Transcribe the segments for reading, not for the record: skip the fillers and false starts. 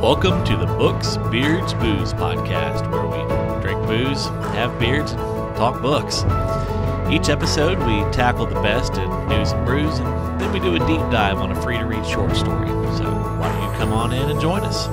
Welcome to the Books, Beards, Booze podcast, where we drink booze, have beards, and talk books. Each episode, we tackle the best in news and brews, and then we do a deep dive on a free-to-read short story. So why don't you come on in and join us?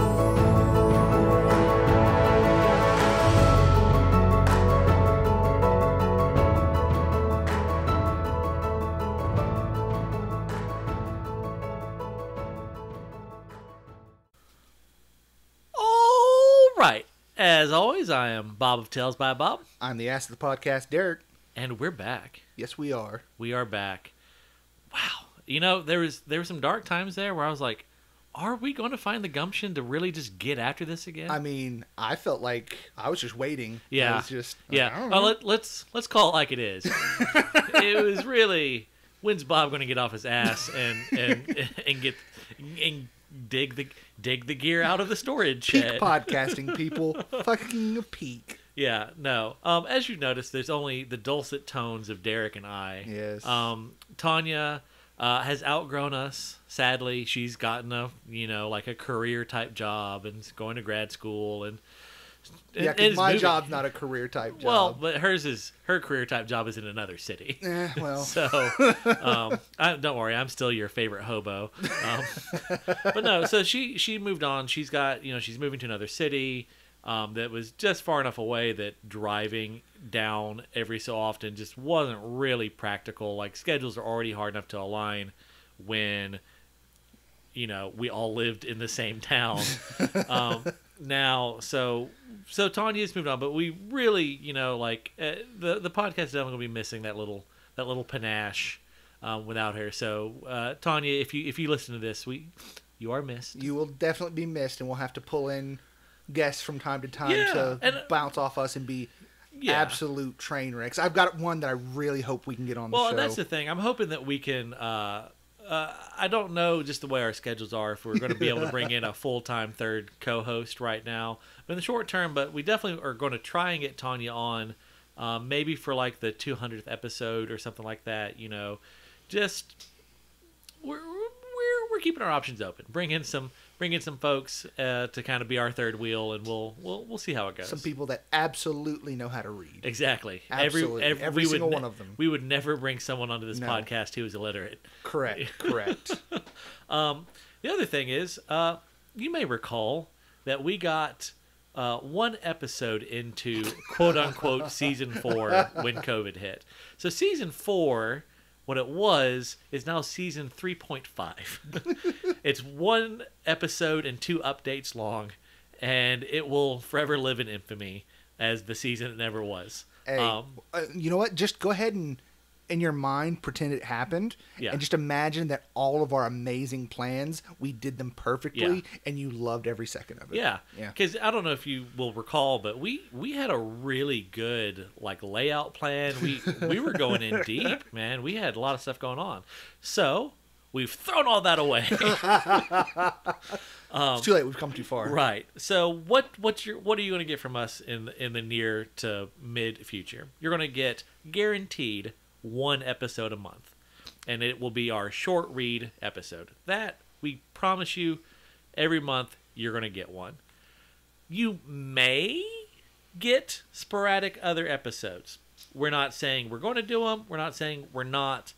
As always, I am Bob of Tales by Bob. I'm the ass of the podcast, Derek. And we're back. Yes, we are. We are back. Wow. You know, there were some dark times there where I was like, are we going to find the gumption to really just get after this again? I mean, I felt like I was just waiting. Yeah. I was just, yeah. Well, let's call it like it is. It was really, when's Bob going to get off his ass and dig the gear out of the storage shed? Peak podcasting, people. Fucking peak. Yeah, no. As you noticed, there's only the dulcet tones of Derek and I. Yes. Tanya has outgrown us. Sadly, she's gotten a career type job and is going to grad school and because my job's not a career type job. Well, but her career type job is in another city. Well. So, don't worry, I'm still your favorite hobo. But no, so she moved on. She's moving to another city that was just far enough away that driving down every so often just wasn't really practical. Like, schedules are already hard enough to align when, we all lived in the same town. Now, so Tanya's moved on, but we really, the podcast is definitely going to be missing that little panache without her. So, Tanya, if you listen to this, you are missed. You will definitely be missed, and we'll have to pull in guests from time to time to bounce off us and be absolute train wrecks. I've got one that I really hope we can get on the show. Well, that's the thing. I'm hoping that we can... I don't know just the way our schedules are if we're going to be able to bring in a full-time third co-host right now. But in the short term, but we definitely are going to try and get Tanya on, maybe for like the 200th episode or something like that. Just we're keeping our options open. Bring in some folks to kind of be our third wheel, and we'll see how it goes. Some people that absolutely know how to read. Exactly. Absolutely. Every single one of them. We would never bring someone onto this podcast who is illiterate. Correct. The other thing is, you may recall that we got one episode into quote-unquote Season 4 when COVID hit. So Season 4... what it was is now season 3.5. It's one episode and 2 updates long, and it will forever live in infamy as the season it never was. Hey, you know what? Just go ahead and, in your mind, pretend it happened, and just imagine that all of our amazing plans, we did them perfectly, and you loved every second of it. Yeah. Because I don't know if you will recall, but we had a really good layout plan. We were going in deep, man. We had a lot of stuff going on. So we've thrown all that away. It's too late. We've come too far. Right. So what are you going to get from us in the near to mid future? You're going to get guaranteed one episode a month, and it will be our short read episode. That we promise you, every month you're going to get one. You may get sporadic other episodes. We're not saying we're going to do them. We're not saying we're not.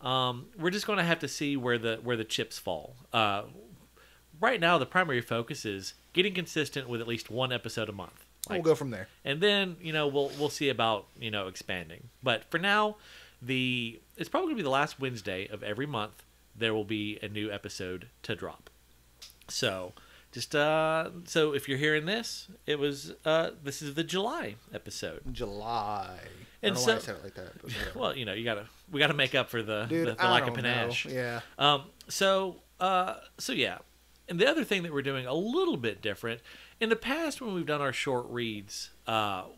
We're just going to have to see where the chips fall. Right now, the primary focus is getting consistent with at least one episode a month. We'll go from there, and then we'll see about expanding. But for now, it's probably gonna be the last Wednesday of every month. There will be a new episode to drop. So just so if you're hearing this, it was this is the July episode. July. And I don't know why I said it like that. But well, we gotta make up for the lack of panache. Yeah. So yeah. And the other thing that we're doing a little bit different, in the past when we've done our short reads,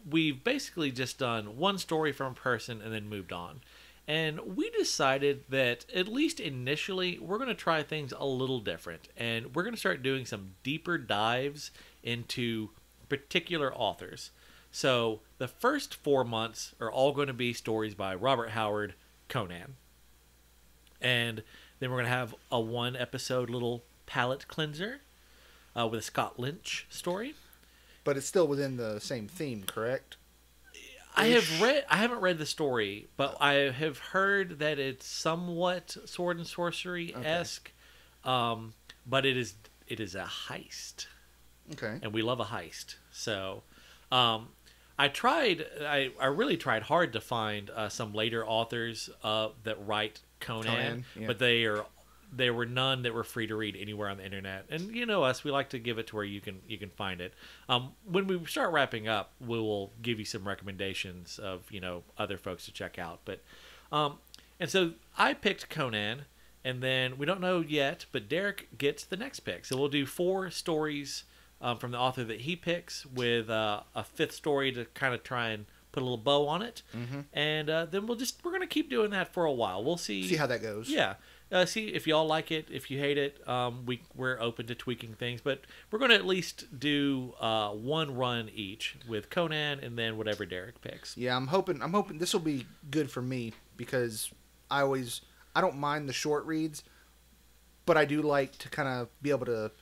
we've basically just done one story from a person and then moved on. And we decided that, at least initially, we're going to try things a little different. And we're going to start doing some deeper dives into particular authors. So the first 4 months are all going to be stories by Robert Howard, Conan. And then we're going to have a 1 episode little palate cleanser with a Scott Lynch story. But it's still within the same theme, correct? I haven't read the story, but I have heard that it's somewhat sword and sorcery esque. Okay. But it is a heist. Okay. And we love a heist. So, I really tried hard to find some later authors that write Conan, yeah. but there were none that were free to read anywhere on the internet. And you know us, we like to give it to where you can find it. When we start wrapping up, we will give you some recommendations of other folks to check out. But and so I picked Conan, and then we don't know yet, but Derek gets the next pick. So we'll do 4 stories from the author that he picks, with a 5th story to kind of try and put a little bow on it. Mm-hmm. And then we're going to keep doing that for a while. We'll see how that goes. Yeah. See if y'all like it. If you hate it, we're open to tweaking things. But we're going to at least do 1 run each with Conan, and then whatever Derek picks. Yeah, I'm hoping this will be good for me, because I don't mind the short reads, but I do like to kind of be able to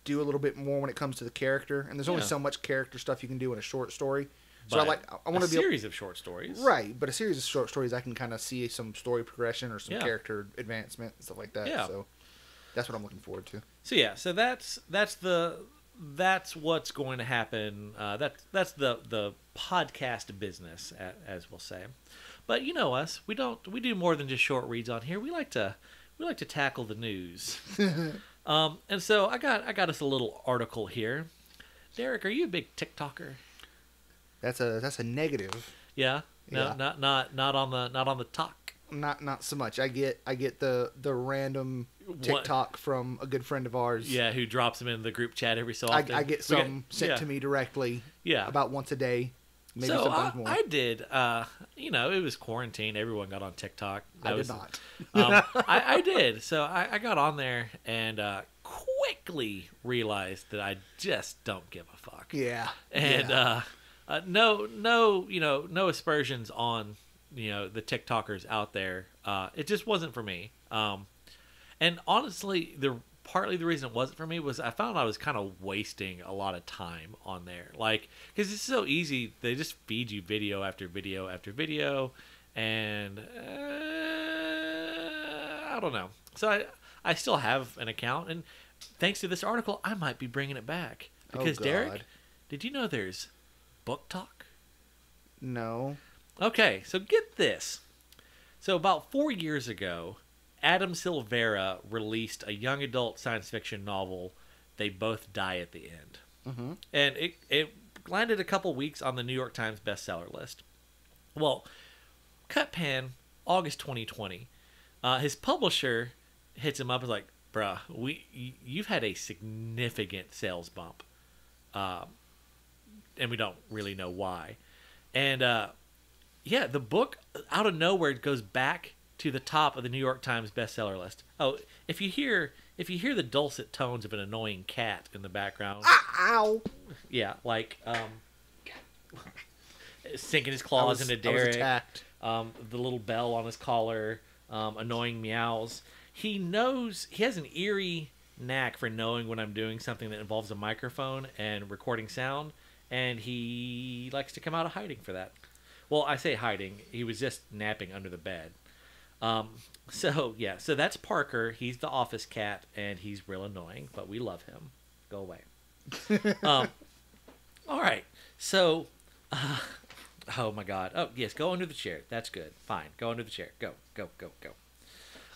do a little bit more when it comes to the character. And there's only so much character stuff you can do in a short story. So I want to be a series of short stories, right? But a series of short stories, I can kind of see some story progression or some character advancement and stuff like that. Yeah. So that's what I'm looking forward to. So that's what's going to happen. That's the podcast business, as we'll say. But you know us, we do more than just short reads on here. We like to tackle the news. And so I got us a little article here. Derek, are you a big TikToker? That's a negative. Yeah. No, yeah. Not on the talk. Not so much. I get the random TikTok from a good friend of ours. Yeah, who drops them in the group chat every so often. I get some sent to me directly. Yeah. About once a day. Maybe so sometimes more. I did. It was quarantine. Everyone got on TikTok. I did not. I did. So I got on there and quickly realized that I just don't give a fuck. Yeah. And no aspersions on the TikTokers out there. It just wasn't for me. And honestly, partly the reason it wasn't for me was I found I was kind of wasting a lot of time on there. Like, because it's so easy. They just feed you video after video after video. And I don't know. So I still have an account. And thanks to this article, I might be bringing it back. Because, Derek, did you know there's Book Talk? No. Okay, so get this. So about 4 years ago, Adam Silvera released a young adult science fiction novel, They Both Die at the End. Mm-hmm. And it landed a couple weeks on the New York Times bestseller list. Well, cut pan, August 2020. His publisher hits him up and is like, bruh, you've had a significant sales bump. And we don't really know why. And the book, out of nowhere, goes back to the top of the New York Times bestseller list. Oh, if you hear the dulcet tones of an annoying cat in the background. Ow! Yeah, like sinking his claws into Derek. I was attacked. The little bell on his collar, annoying meows. He has an eerie knack for knowing when I'm doing something that involves a microphone and recording sound, and he likes to come out of hiding for that. Well, I say hiding. He was just napping under the bed. So that's Parker. He's the office cat, and he's real annoying, but we love him. Go away. All right. So, oh my God. Oh yes, go under the chair. That's good. Fine. Go under the chair. Go.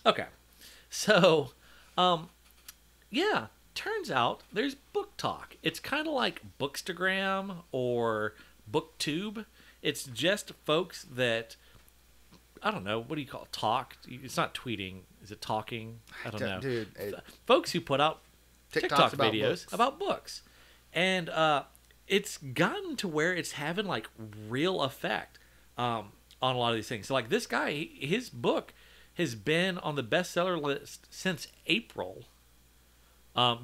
Okay. So, turns out there's Book Talk. It's kind of like Bookstagram or BookTube. It's just folks that, I don't know, what do you call it? Talk? It's not tweeting. Is it talking? I don't know. Dude, folks who put out TikTok videos about books. And it's gotten to where it's having like real effect on a lot of these things. So like this guy, his book has been on the bestseller list since April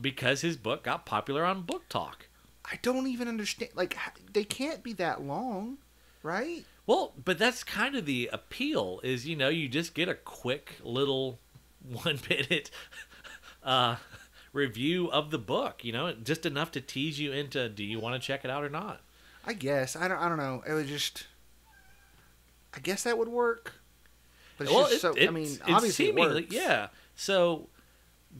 because his book got popular on Book Talk. I don't even understand. Like, they can't be that long, right? Well, but that's kind of the appeal is, you just get a quick little 1-minute review of the book. Just enough to tease you into, do you want to check it out or not? I guess I don't know. It was just. I guess that would work. But it's obviously it works. Yeah. So,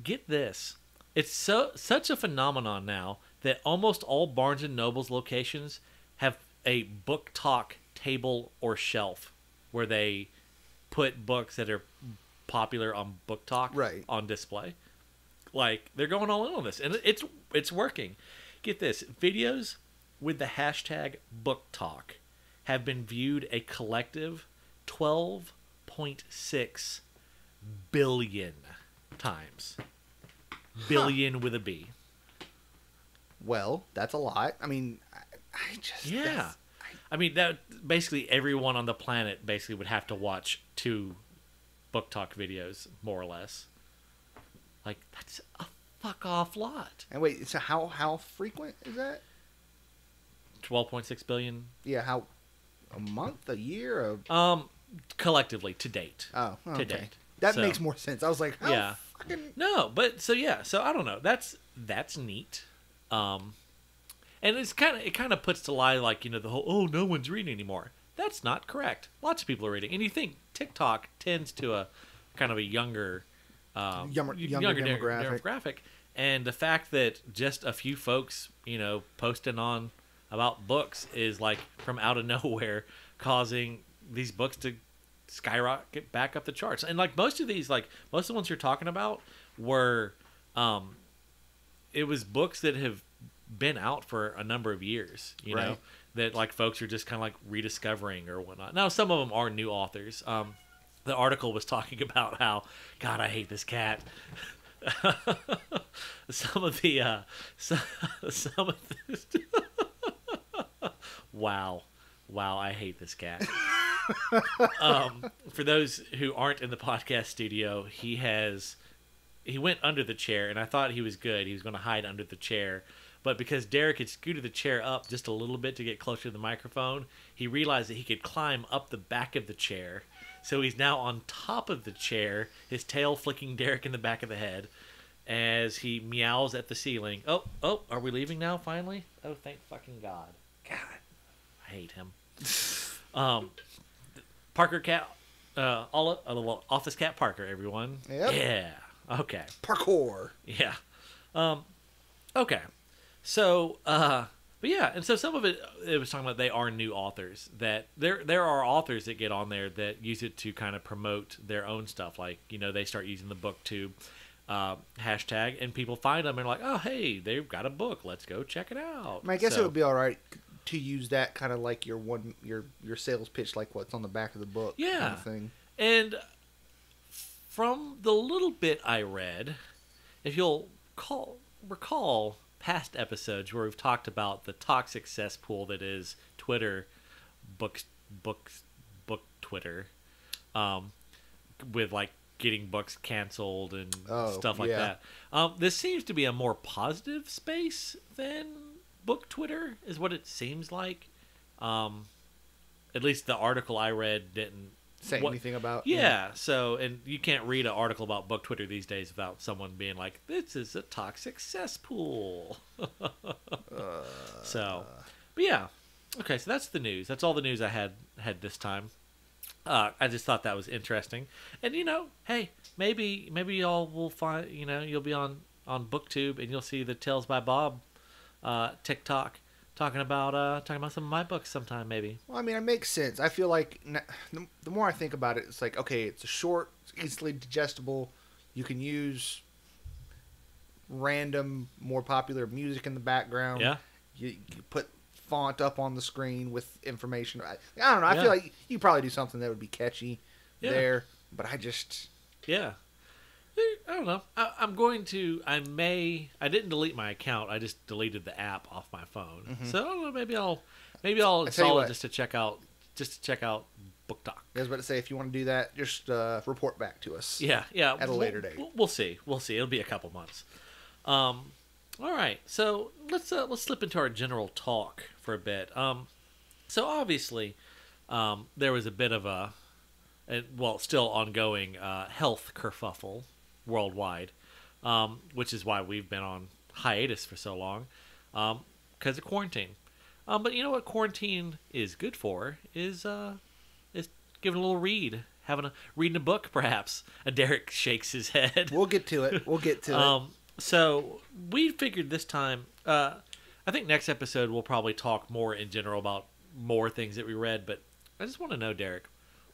get this. It's such a phenomenon now that almost all Barnes & Noble's locations have a book talk table or shelf where they put books that are popular on Book Talk on display. Like, they're going all in on this, and it's working. Get this. Videos with the hashtag Book Talk have been viewed a collective 12.6 billion times. Billion with a B. Well, that's a lot. I mean, I just... Yeah. I mean, that basically everyone on the planet basically would have to watch 2 Book Talk videos, more or less. Like, that's a fuck-off lot. And wait, so how frequent is that? 12.6 billion. Yeah, how... A month? A year? Collectively, to date. Oh, okay. To date. That makes more sense. I was like, how fucking... No, but, so I don't know. That's neat. And it kind of puts to lie, like, the whole, no one's reading anymore. That's not correct. Lots of people are reading. And you think TikTok tends to a kind of a younger demographic. And the fact that just a few folks, posting on about books is like from out of nowhere causing these books to skyrocket back up the charts. And like most of the ones you're talking about were, it was books that have been out for a number of years, know, that like folks are just kind of like rediscovering or whatnot. Now, some of them are new authors. The article was talking about how, God, I hate this cat. some of this, wow, I hate this cat. For those who aren't in the podcast studio, he went under the chair, and I thought he was good. He was going to hide under the chair. But because Derek had scooted the chair up just a little bit to get closer to the microphone, he realized that he could climb up the back of the chair. So he's now on top of the chair, his tail flicking Derek in the back of the head as he meows at the ceiling. Oh, are we leaving now, finally? Oh, thank fucking God. God, I hate him. Parker cat, office cat Parker, everyone. Yep. Yeah. Okay. Parkour. Yeah. Okay. So, but yeah, and so some of it was talking about they are new authors. That there are authors that get on there that use it to kind of promote their own stuff. Like, they start using the BookTube hashtag, and people find them and are like, oh, hey, they've got a book. Let's go check it out. I guess it would be all right to use that kind of like your sales pitch, like what's on the back of the book. Yeah. Kind of thing. And from the little bit I read, if you'll recall past episodes where we've talked about the toxic cesspool that is Twitter, book Twitter, with like getting books canceled and stuff like that. This seems to be a more positive space than book Twitter, is what it seems like. At least the article I read didn't say anything about. Yeah. So, and you can't read an article about book Twitter these days without someone being like, "This is a toxic cesspool." So, but yeah. Okay, so that's the news. That's all the news I had this time. I just thought that was interesting, and hey, maybe y'all will find, you'll be on BookTube and you'll see the Tales by Bob TikTok. Talking about some of my books sometime, maybe. Well, I mean, it makes sense. I feel like the more I think about it, it's like, okay, it's a short, it's easily digestible. You can use random, more popular music in the background. Yeah. You put font up on the screen with information. I don't know. I feel like you probably do something that would be catchy there, but I just... Yeah. I don't know. I didn't delete my account. I just deleted the app off my phone. Mm-hmm. So I don't know. Maybe I'll install it just to check out Book Talk. I was about to say, if you want to do that, just report back to us. Yeah. At a later date. We'll see. It'll be a couple months. All right. So let's slip into our general talk for a bit. So obviously, there was a bit of still ongoing health kerfuffle worldwide which is why we've been on hiatus for so long, because of quarantine. But you know what quarantine is good for is giving a little read, reading a book, perhaps. Derek shakes his head. We'll get to it. So we figured this time. I think next episode we'll probably talk more in general about more things that we read. But I just want to know, Derek,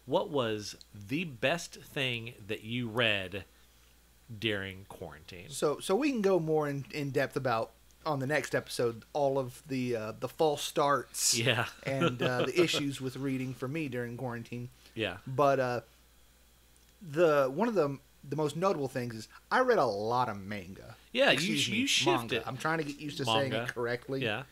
what was the best thing that you read during quarantine? So we can go more in depth about on the next episode all of the false starts, yeah, and the issues with reading for me during quarantine. Yeah, but one of the most notable things is I read a lot of manga. Yeah, you shifted. Manga. I'm trying to get used to manga. Saying it correctly. Yeah,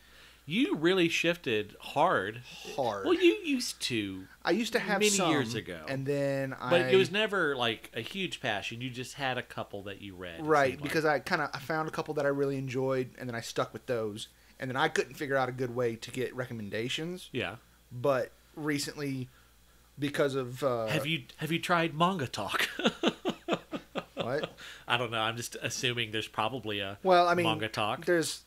you really shifted hard. Well, you used to. I used to have many some, years ago, and then but it was never like a huge passion. You just had a couple that you read, right? Because I found a couple that I really enjoyed, and then I stuck with those, and then I couldn't figure out a good way to get recommendations. Yeah, but recently, because of have you tried Manga Talk? What? I don't know. I'm just assuming there's probably a Manga Talk. There's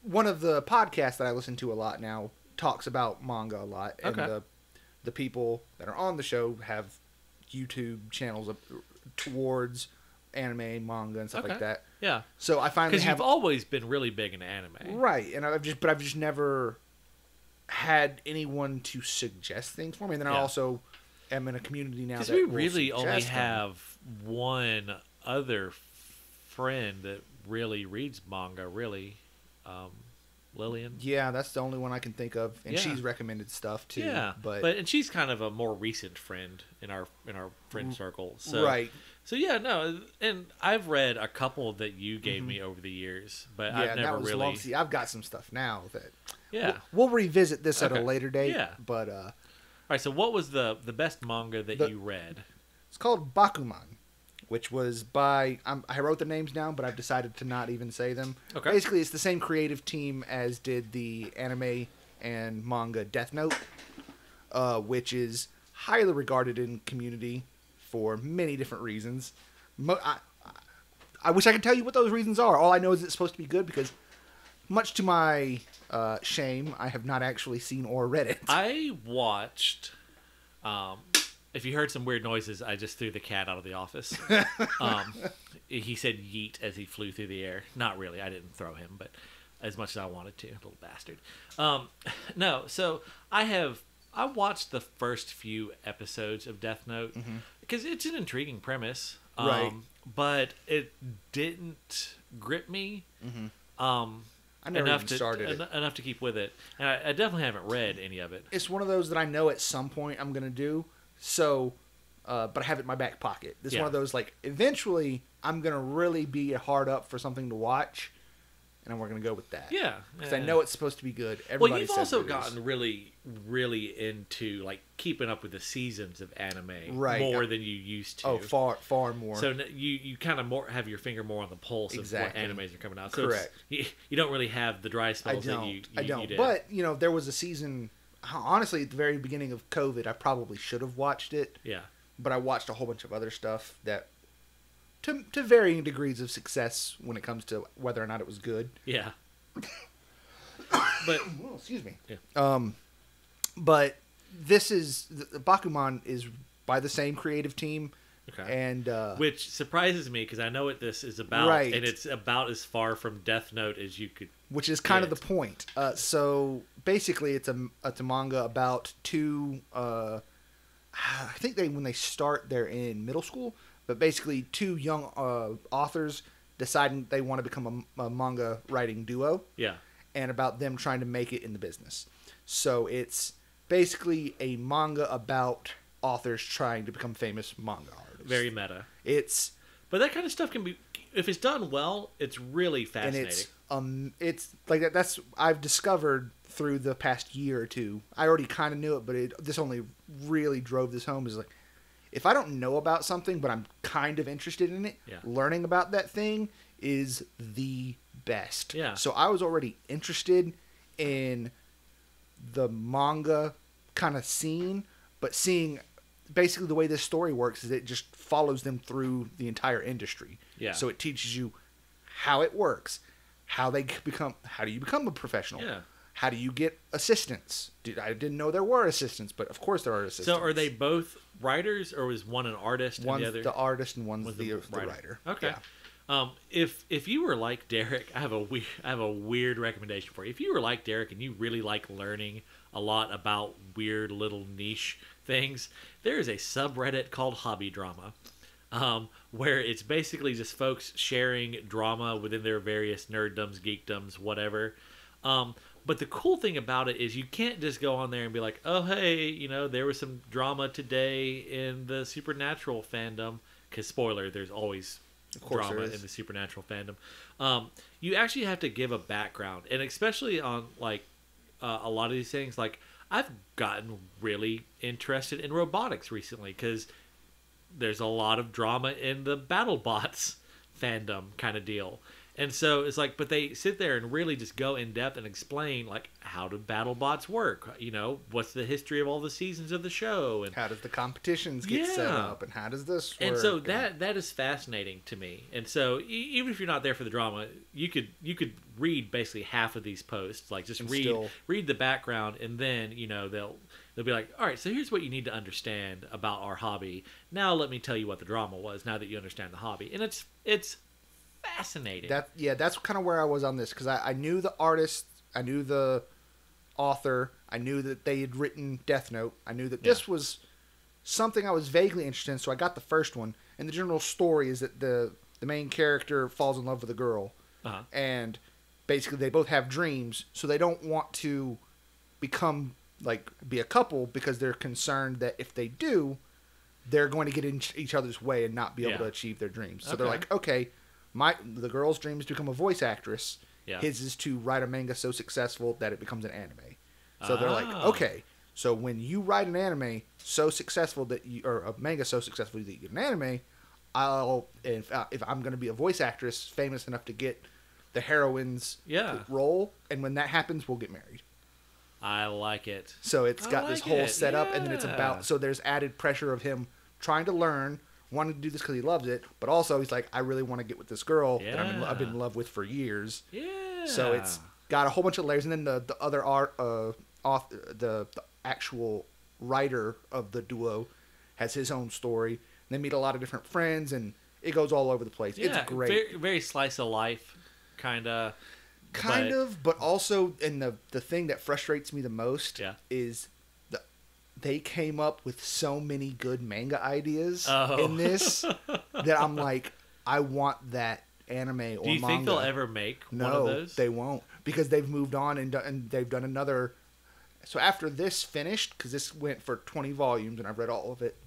one of the podcasts that I listen to a lot now talks about manga a lot, and the people that are on the show have YouTube channels towards anime, manga, and stuff like that. Yeah. So I finally because you've always been really big into anime, right? And I've just never had anyone to suggest things for me. And then I also am in a community now because that we really only them. have one other friend that really reads manga. Really, Lillian. Yeah, that's the only one I can think of, and she's recommended stuff too. Yeah, and she's kind of a more recent friend in our friend circle. So, right. So yeah, no, and I've read a couple that you gave me over the years, but I've never really. Long. See, I've got some stuff now that. Yeah. We'll revisit this at a later date. Yeah. But all right. So what was the best manga that you read? It's called Bakuman, which was by I wrote the names down, but I've decided to not even say them. Okay. Basically, it's the same creative team as did the anime and manga Death Note, which is highly regarded in community for many different reasons. I wish I could tell you what those reasons are. All I know is it's supposed to be good because, much to my shame, I have not actually seen or read it. I watched. If you heard some weird noises, I just threw the cat out of the office. He said yeet as he flew through the air. Not really. I didn't throw him, but as much as I wanted to. Little bastard. No, so I watched the first few episodes of Death Note because it's an intriguing premise. Right. But it didn't grip me. I never even started it. Enough to keep with it. And I definitely haven't read any of it. It's one of those that I know at some point I'm going to do. So, but I have it in my back pocket. This is one of those, like, eventually I'm going to really be hard up for something to watch, and we're going to go with that. Yeah. Because I know it's supposed to be good. Everybody you've also gotten really, really into, like, keeping up with the seasons of anime more than you used to. Oh, far, far more. So you kind of more have your finger more on the pulse of what animes are coming out. So correct. You don't really have the dry spells that you did. But, there was a season... Honestly, at the very beginning of COVID, I probably should have watched it. Yeah. But I watched a whole bunch of other stuff that, to varying degrees of success when it comes to whether or not it was good. Yeah. But excuse me. Yeah. But this is Bakuman is by the same creative team. Okay. And which surprises me because I know what this is about, and it's about as far from Death Note as you could. Which is kind of the point. So basically, it's a manga about two. I think when they start, they're in middle school, but basically two young authors deciding they want to become a manga writing duo. Yeah. And about them trying to make it in the business. So it's basically a manga about authors trying to become famous manga artists. Very meta. But that kind of stuff can be, if it's done well, it's really fascinating. And it's like that. That's I've discovered through the past year or two. I already kind of knew it, but this only really drove this home. Is like, if I don't know about something, but I'm kind of interested in it, learning about that thing is the best. Yeah. So I was already interested in the manga kind of scene, but seeing basically the way this story works is it just follows them through the entire industry. Yeah. So it teaches you how it works, how do you become a professional? Yeah. How do you get assistants? I didn't know there were assistants, but of course there are assistants. So are they both writers, or was one an artist and One's the other? the artist and one's the writer. Okay. Yeah. If you were like Derek, I have a weird recommendation for you. If you were like Derek and you really like learning a lot about weird little niche things, there is a subreddit called Hobby Drama, where it's basically just folks sharing drama within their various nerddoms, geekdoms, whatever. But the cool thing about it is you can't just go on there and be like, oh, hey, there was some drama today in the Supernatural fandom. Because, spoiler, there's always drama in the Supernatural fandom. You actually have to give a background. And especially on, a lot of these things, I've gotten really interested in robotics recently. Because there's a lot of drama in the BattleBots fandom kind of deal. And so it's but they sit there and really just go in depth and explain, how do BattleBots work? What's the history of all the seasons of the show? And how does the competitions get set up? And how does this work? And so that is fascinating to me. And so even if you're not there for the drama, you could read basically half of these posts. Just read the background, and then, they'll be like, all right, so here's what you need to understand about our hobby. Now let me tell you what the drama was, now that you understand the hobby. And it's fascinating. That's kind of where I was on this, because I knew the artist, I knew the author, I knew that they had written Death Note, I knew that this was something I was vaguely interested in, so I got the first one. And the general story is that the main character falls in love with a girl, and basically they both have dreams, so they don't want to become be a couple because they're concerned that if they do, they're going to get in each other's way and not be able to achieve their dreams. So they're like, okay, the girl's dream is to become a voice actress. Yeah. His is to write a manga so successful that it becomes an anime. So they're like, okay, so when you write an anime so successful or a manga so successful that you get an anime, if I'm going to be a voice actress famous enough to get the heroine's role, and when that happens, we'll get married. I like it. So it's got this whole setup, and then it's so there's added pressure of him trying to learn, wanting to do this because he loves it, but also he's like, I really want to get with this girl that I've been in love with for years. Yeah. So it's got a whole bunch of layers, and then the other the actual writer of the duo has his own story. And they meet a lot of different friends, and it goes all over the place. Yeah, it's great. Very, very slice of life, kind of, but also, and the thing that frustrates me the most is they came up with so many good manga ideas in this that I'm like, I want that anime or manga. Do you think they'll ever make one of those? No, they won't, because they've moved on and they've done another. So after this finished, because this went for 20 volumes and I've read all of it,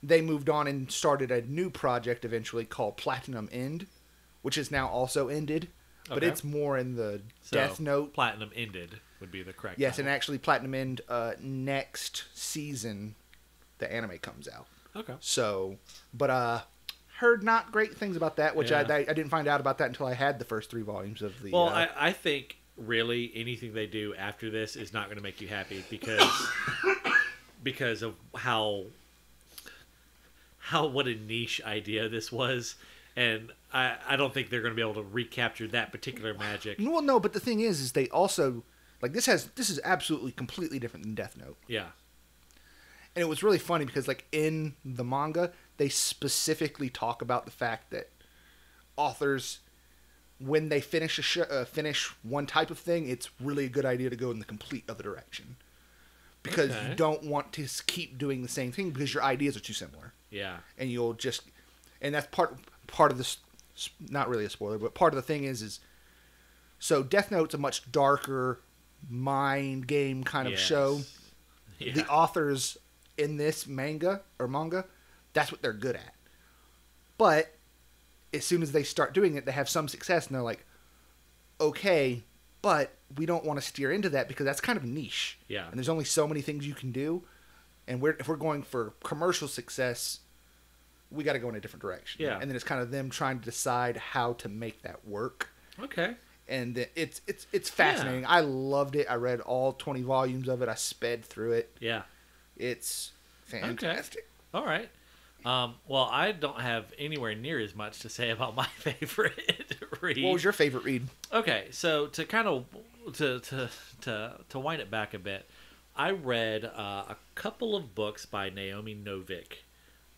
they moved on and started a new project eventually called Platinum End, which is now also ended, but it's more in the Death Note. Platinum Ended would be the correct Yes, title. And actually Platinum End, next season, the anime comes out. Okay. So, but heard not great things about that, which I didn't find out about that until I had the first 3 volumes of the... Well, I think really anything they do after this is not going to make you happy because of what a niche idea this was. And I don't think they're going to be able to recapture that particular magic. Well, no, but the thing is they also... this is absolutely completely different than Death Note. Yeah. And it was really funny because, in the manga, they specifically talk about the fact that authors, when they finish finish one type of thing, it's really a good idea to go in the complete other direction. Because you don't want to keep doing the same thing because your ideas are too similar. Yeah. And you'll just... And that's part of this... Not really a spoiler, but part of the thing is... So Death Note's a much darker mind game kind of show. Yeah. The authors in this manga, that's what they're good at. But as soon as they start doing it, they have some success, and they're like, okay, but we don't want to steer into that because that's kind of niche. Yeah. And there's only so many things you can do. And if we're going for commercial success, we got to go in a different direction. Yeah. And then it's kind of them trying to decide how to make that work. Okay. And it's fascinating. Yeah. I loved it. I read all 20 volumes of it. I sped through it. Yeah. It's Okay. fantastic. All right. Well, I don't have anywhere near as much to say about my favorite read. What was your favorite read? Okay, so to kind of to wind it back a bit, I read a couple of books by Naomi Novik.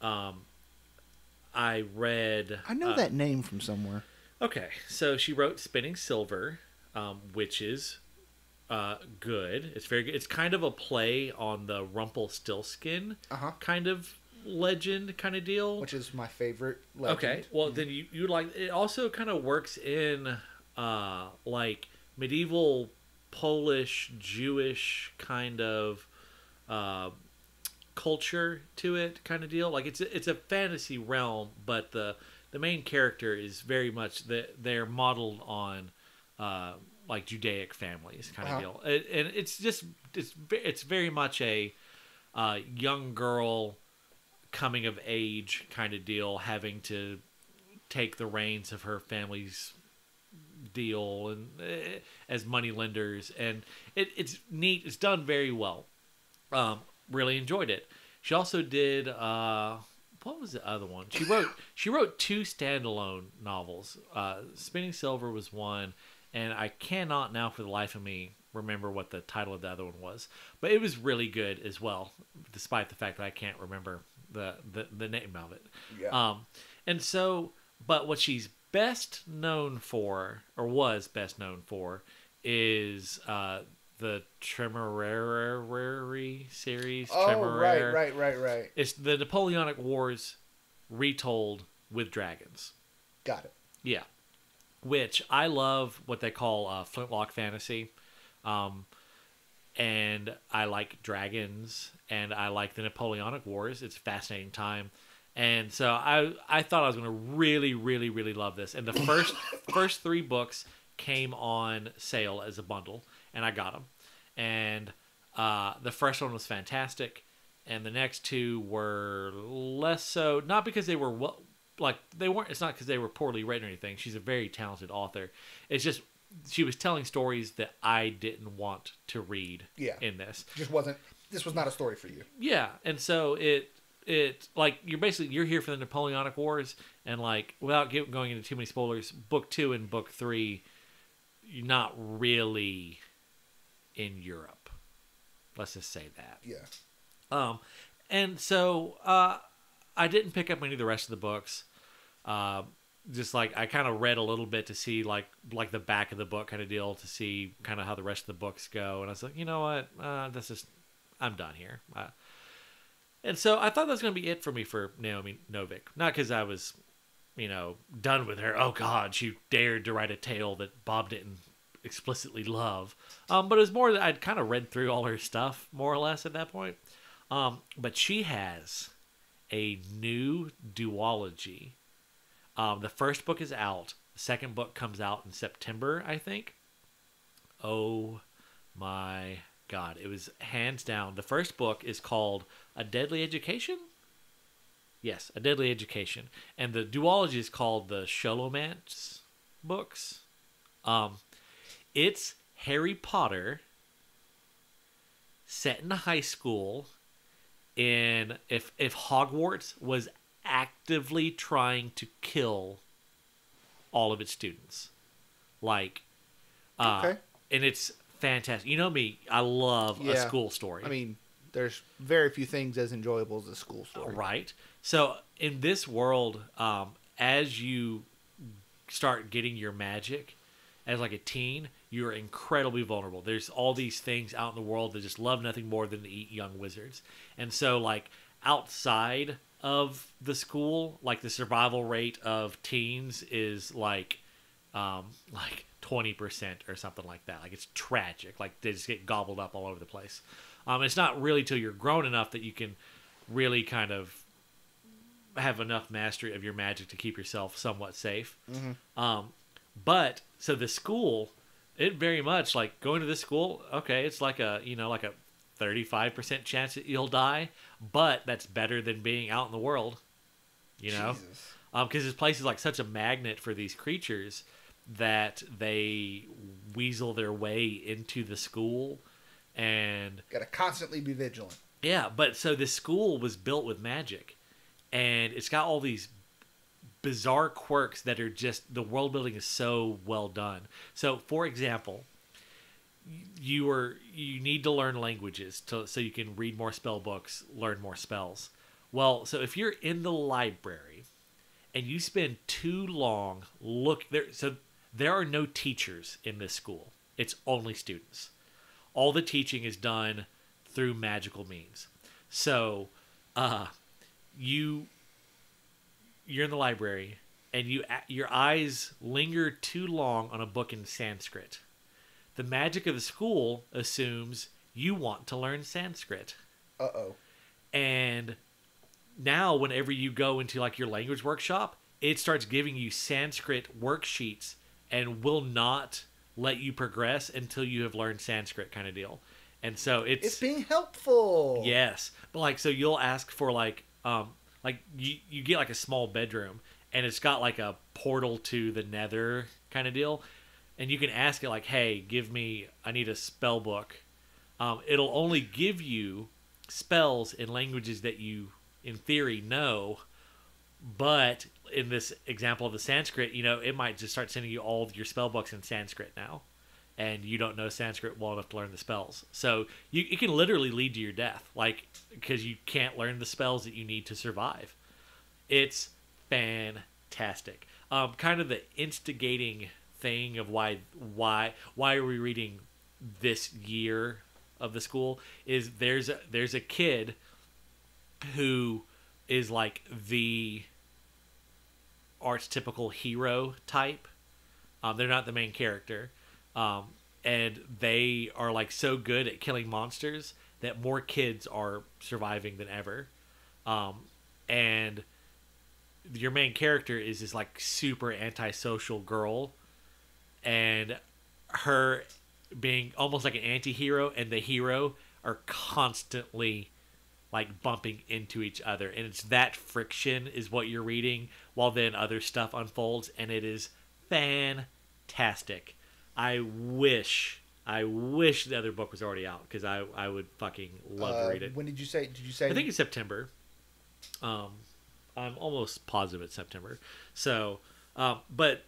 I read. I know that name from somewhere. Okay, so she wrote Spinning Silver, which is good. It's very good. It's kind of a play on the Rumpelstiltskin kind of legend kind of deal. Which is my favorite legend. Okay, well then you like it. Also kind of works in like medieval Polish Jewish kind of culture to it kind of deal. Like it's a fantasy realm, but the main character is very much they're modeled on like Judaic families kind of deal, and it's very much a young girl coming of age kind of deal, having to take the reins of her family's deal and as money lenders, and it's neat. It's done very well. Really enjoyed it. She also did what was the other one? She wrote two standalone novels. Spinning Silver was one, and I cannot now for the life of me remember what the title of the other one was. But it was really good as well, despite the fact that I can't remember the name of it. Yeah. And so, but what she's best known for, or was best known for, is the Temporary series. Oh, Temeraire. right. It's the Napoleonic Wars retold with dragons. Got it. Yeah. Which I love what they call flintlock fantasy. And I like dragons, and I like the Napoleonic Wars. It's a fascinating time. And so I thought I was going to really, really, really love this. And the first three books came on sale as a bundle, and I got them. And the first one was fantastic, and the next two were less so. Not because they were they weren't. It's not because they were poorly written or anything. She's a very talented author. It's just she was telling stories that I didn't want to read. Yeah. In this, just wasn't. This was not a story for you. Yeah, and so it like you're here for the Napoleonic Wars, and like without going into too many spoilers, book 2 and book 3, you're not really in Europe. Let's just say that. Yeah. And so I didn't pick up any of the rest of the books. Just like I kind of read a little bit to see like the back of the book kind of deal, to see kind of how the rest of the books go, and I was like, you know what, I'm done here. And so I thought that was going to be it for me for Naomi Novik. Not because I was, done with her. Oh God, she dared to write a tale that Bob didn't explicitly love. But it was more that I'd kind of read through all her stuff more or less at that point. But she has a new duology. The first book is out. The second book comes out in September, I think. Oh my God. It was hands down. The first book is called A Deadly Education? Yes, A Deadly Education. And the duology is called the Sholomance books. It's Harry Potter set in a high school if Hogwarts was actively trying to kill all of its students. Like, okay. And it's fantastic. You know me, I love a school story. I mean, there's very few things as enjoyable as a school story. Right. So in this world, as you start getting your magic as like a teen, you're incredibly vulnerable. There's all these things out in the world that just love nothing more than to eat young wizards. And so like outside of the school, like the survival rate of teens is like 20% or something like that. Like it's tragic. Like they just get gobbled up all over the place. It's not really till you're grown enough that you can really kind of have enough mastery of your magic to keep yourself somewhat safe. Mm-hmm. But so the school, it very much like going to this school. Okay, it's like a 35% chance that you'll die, but that's better than being out in the world. Because this place is like such a magnet for these creatures that they weasel their way into the school, and gotta constantly be vigilant. Yeah, but so this school was built with magic, and it's got all these bizarre quirks that are just the world building is so well done. So, for example, you need to learn languages so you can read more spell books, learn more spells. Well, so if you're in the library and you spend too long there are no teachers in this school. It's only students. All the teaching is done through magical means. So, you're in the library and your eyes linger too long on a book in Sanskrit. The magic of the school assumes you want to learn Sanskrit. Uh-oh. And now whenever you go into like your language workshop, it starts giving you Sanskrit worksheets and will not let you progress until you have learned Sanskrit, kind of deal. And so it's being helpful. Yes. But like, so you'll ask for like you get like a small bedroom and it's got like a portal to the nether kind of deal. And you can ask it like, hey, I need a spell book. It'll only give you spells in languages that you, in theory, know. But in this example of the Sanskrit, it might just start sending you all of your spell books in Sanskrit now. And you don't know Sanskrit well enough to learn the spells. So it can literally lead to your death, like, because you can't learn the spells that you need to survive. It's fantastic. Kind of the instigating thing of why are we reading this year of the school is there's a kid who is like the archetypical hero type. They're not the main character, and they are like so good at killing monsters that more kids are surviving than ever. And your main character is this like super antisocial girl, and her being almost like an anti-hero and the hero are constantly like bumping into each other, and it's that friction is what you're reading while then other stuff unfolds, and it is fantastic. I wish the other book was already out because I would fucking love to read it. When did you say? I think it's September. I'm almost positive it's September. So, but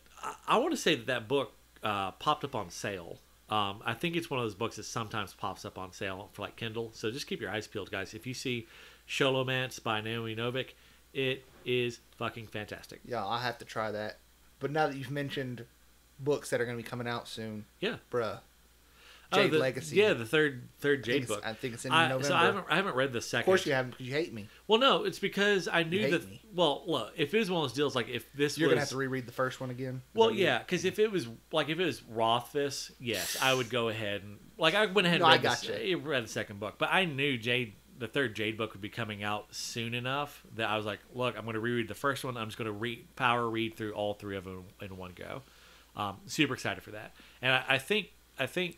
I want to say that book popped up on sale. I think it's one of those books that sometimes pops up on sale for like Kindle. So just keep your eyes peeled, guys. If you see Sholomance by Naomi Novik, it is fucking fantastic. Yeah, I'll have to try that. But now that you've mentioned books that are going to be coming out soon, yeah, bruh. Jade Legacy. Yeah, the third Jade book. I think it's in November. So I haven't read the second. Of course you haven't, because you hate me. Well, no, it's because I knew you that. hate me. Well, look, if it was one of those deals, like if this You're gonna have to reread the first one again. Well, yeah, because if it was Rothfuss, yes, I would go ahead and I went ahead and read the second book, but I knew the third Jade book would be coming out soon enough that I was like, look, I'm going to reread the first one. I'm just going to power read through all three of them in one go. Super excited for that, and I think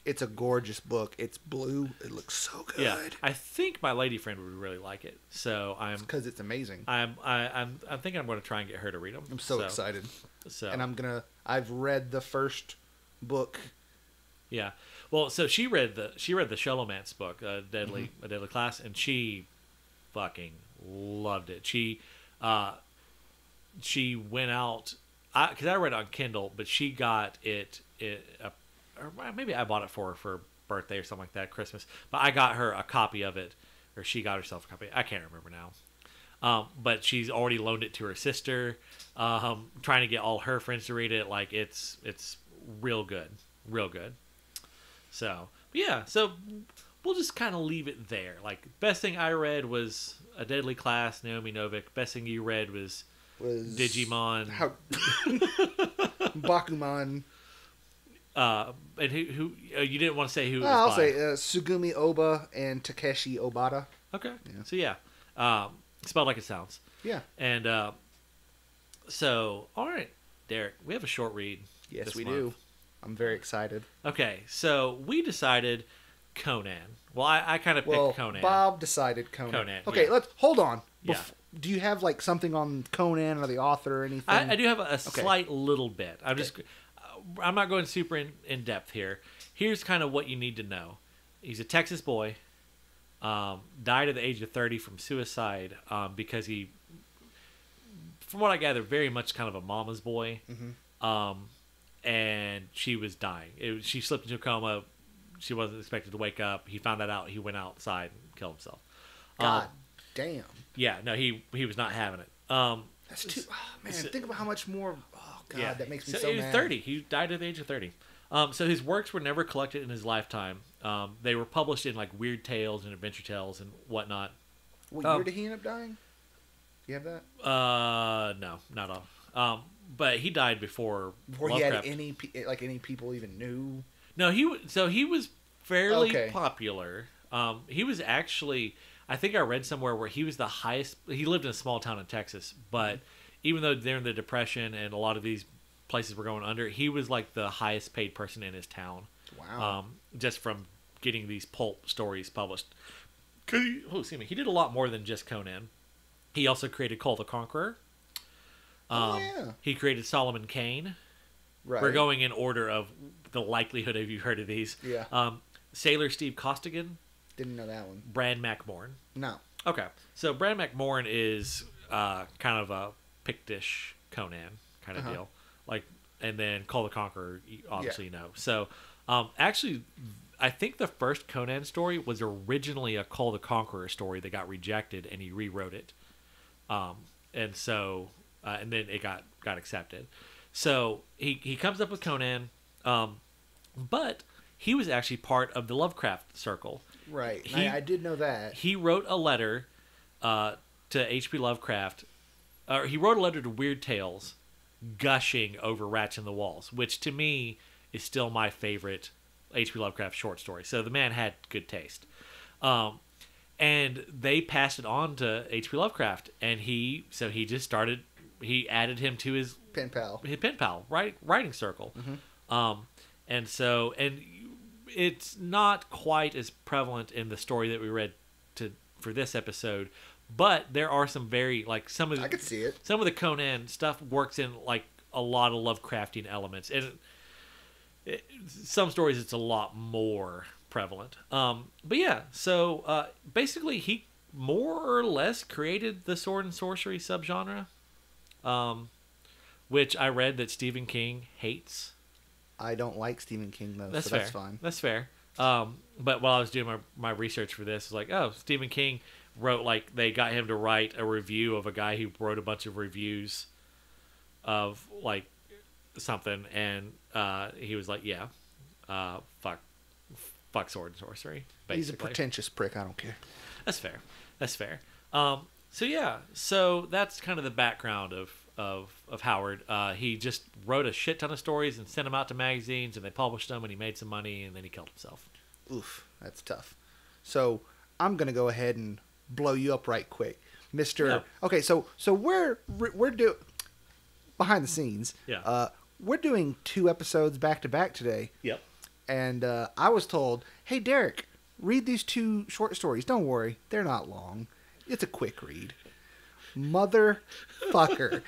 it's a gorgeous book. It's blue. It looks so good. Yeah, I think my lady friend would really like it. So because it's amazing. I think I'm going to try and get her to read them. I'm so excited. So and I've read the first book. Yeah. Well, so she read the Sholomance book, a Deadly Class, and she fucking loved it. She went out because I read it on Kindle, but she got it or maybe I bought it for her for birthday or something like that, Christmas. But I got her a copy of it, or she got herself a copy. I can't remember now. But she's already loaned it to her sister, trying to get all her friends to read it. Like it's real good, real good. So yeah, so we'll just kind of leave it there. Like best thing I read was A Deadly Class, Naomi Novik. Best thing you read was Digimon, Bakuman. And who you didn't want to say who? It was I'll by. say Sugumi Oba and Takeshi Obata. Okay. Yeah. So yeah, spelled like it sounds. Yeah. And so all right, Derek, we have a short read. Yes, we do. I'm very excited. Okay, so we decided Conan. Well, I kind of picked Conan. Bob decided Conan. Okay, let's hold on. Do you have like something on Conan or the author or anything? I do have a slight little bit. I'm not going super in depth here. Here's kind of what you need to know. He's a Texas boy. died at the age of 30 from suicide because he, from what I gather, very much kind of a mama's boy. And she was dying. She slipped into a coma. She wasn't expected to wake up. He found that out. He went outside and killed himself. God damn. Yeah, no, he was not having it. That's too... Oh, man, think about how much more... Oh, God, yeah. that makes me so he was mad. 30. He died at the age of 30. So his works were never collected in his lifetime. They were published in like Weird Tales and Adventure Tales and whatnot. What year did he end up dying? You have that? No, not all. But he died before he Lovecraft. had any people even knew. No, he was fairly popular. He was actually, I think I read somewhere where he was the highest. He lived in a small town in Texas, but even though they're in the Depression and a lot of these places were going under, he was like the highest paid person in his town. Wow. Just from getting these pulp stories published. Excuse me. He did a lot more than just Conan. He also created Cole the Conqueror. He created Solomon Kane. Right. We're going in order of the likelihood of you heard of these. Yeah. Sailor Steve Costigan. Didn't know that one. Bran MacMorn. No. Okay. So Bran MacMorn is kind of a Pictish Conan kind of deal. Like, and then Cole the Conqueror, obviously you know. So, actually, I think the first Conan story was originally a Cole the Conqueror story that got rejected, and he rewrote it. And so, and then it got accepted. So he comes up with Conan, but he was actually part of the Lovecraft circle. Right. I did know that. He wrote a letter to H.P. Lovecraft. He wrote a letter to Weird Tales, gushing over Rats in the Walls, which to me is still my favorite H.P. Lovecraft short story. So the man had good taste. And they passed it on to H.P. Lovecraft, and he added him to his pen pal, writing circle. And it's not quite as prevalent in the story that we read for this episode, but there are some very, like, I could see it. Some of the Conan stuff works in like a lot of Lovecraftian elements, and some stories it's a lot more prevalent. But yeah, so basically he more or less created the sword and sorcery subgenre, which I read that Stephen King hates. I don't like Stephen King though, that's fine. That's fair. But while I was doing my research for this, I was like, oh, Stephen King wrote, like, they got him to write a review of a guy who wrote a bunch of reviews of like something, and he was like, yeah, fuck sword and sorcery. Basically. He's a pretentious prick. I don't care. That's fair. So yeah, so that's kind of the background of Howard. He just wrote a shit ton of stories and sent them out to magazines, and they published them, and he made some money, and then he killed himself. Oof, that's tough. So I'm gonna go ahead and blow you up right quick, Mr. Yeah. Okay, so we're doing behind the scenes. Yeah. We're doing 2 episodes back to back today. Yep. And I was told, hey, Derek, read these 2 short stories. Don't worry, they're not long. It's a quick read. Motherfucker.